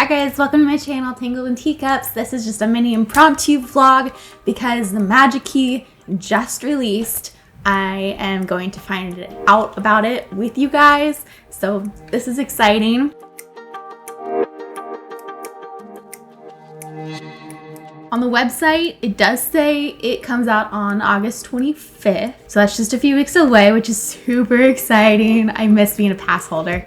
Hi guys, welcome to my channel, Tangled in Teacups. This is just a mini impromptu vlog because the Magic Key just released. I am going to find out about it with you guys, so this is exciting. On the website, it does say it comes out on August 25th. So that's just a few weeks away, which is super exciting. I miss being a pass holder.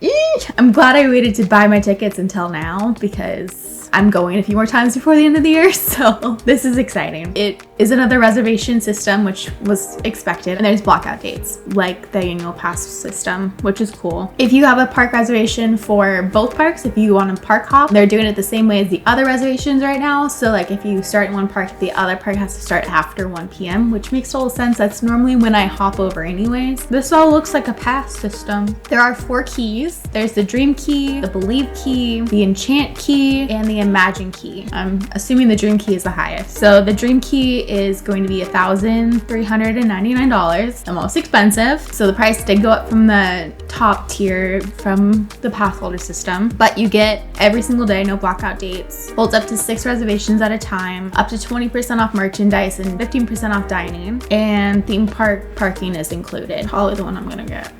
I'm glad I waited to buy my tickets until now because I'm going a few more times before the end of the year. So this is exciting. It is another reservation system, which was expected. And there's blackout dates like the annual pass system, which is cool. If you have a park reservation for both parks, if you want to park hop, they're doing it the same way as the other reservations right now. So like if you start in one park, the other park has to start after 1 p.m., which makes total sense. That's normally when I hop over anyways. This all looks like a pass system. There are 4 keys. There's the Dream Key, the Believe Key, the Enchant Key, and the Imagine Key. I'm assuming the Dream Key is the highest. So the Dream Key is going to be $1,399, the most expensive. So the price did go up from the top tier from the pass holder system, but you get every single day, no blackout dates, holds up to 6 reservations at a time, up to 20% off merchandise and 15% off dining, and theme park parking is included. Probably the one I'm gonna get.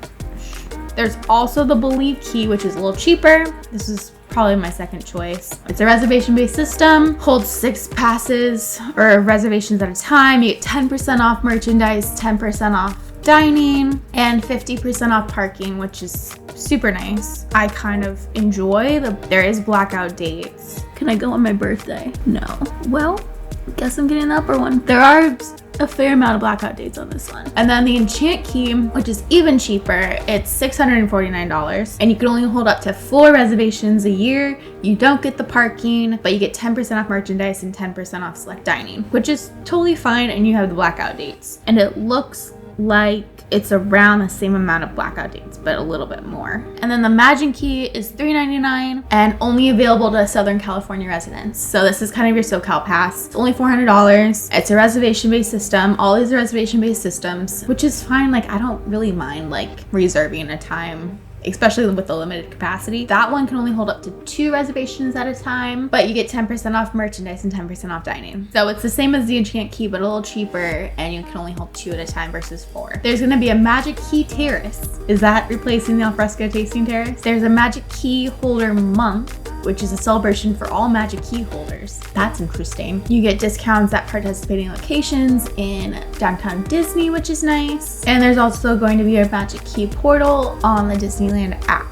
There's also the Believe Key, which is a little cheaper. This is probably my second choice. It's a reservation-based system, holds 6 passes or reservations at a time. You get 10% off merchandise, 10% off dining, and 50% off parking, which is super nice. I kind of enjoy there is blackout dates. Can I go on my birthday? No. Well, I guess I'm getting the upper one. There are a fair amount of blackout dates on this one. And then the Enchant Key, which is even cheaper, it's $649, and you can only hold up to 4 reservations a year. You don't get the parking, but you get 10% off merchandise and 10% off select dining, which is totally fine, and you have the blackout dates. And it looks like it's around the same amount of blackout dates, but a little bit more. And then the Magic Key is $399 and only available to Southern California residents. So this is kind of your SoCal pass. It's only $400. It's a reservation-based system. All these are reservation-based systems, which is fine. Like, I don't really mind like reserving a time, especially with the limited capacity. That one can only hold up to 2 reservations at a time, but you get 10% off merchandise and 10% off dining. So it's the same as the Enchant Key, but a little cheaper, and you can only hold 2 at a time versus 4. There's gonna be a Magic Key Terrace. Is that replacing the Alfresco Tasting Terrace? There's a Magic Key Holder Month, which is a celebration for all Magic Key holders. That's interesting. You get discounts at participating locations in downtown Disney, which is nice. And there's also going to be a Magic Key portal on the Disneyland app.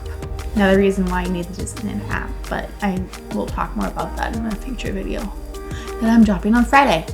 Another reason why you need the Disneyland app, but I will talk more about that in a future video that I'm dropping on Friday.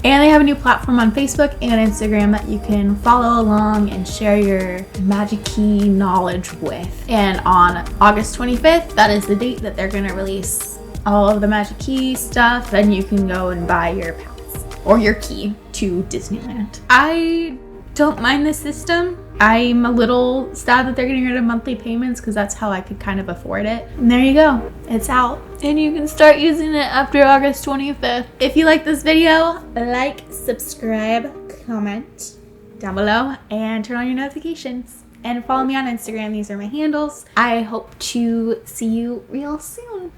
And they have a new platform on Facebook and Instagram that you can follow along and share your Magic Key knowledge with. And on August 25th, that is the date that they're gonna release all of the Magic Key stuff, and you can go and buy your pass or your key to Disneyland. I don't mind this system. I'm a little sad that they're getting rid of monthly payments because that's how I could kind of afford it. And there you go, it's out. And you can start using it after August 25th. If you like this video, like, subscribe, comment down below, and turn on your notifications. And follow me on Instagram, these are my handles. I hope to see you real soon.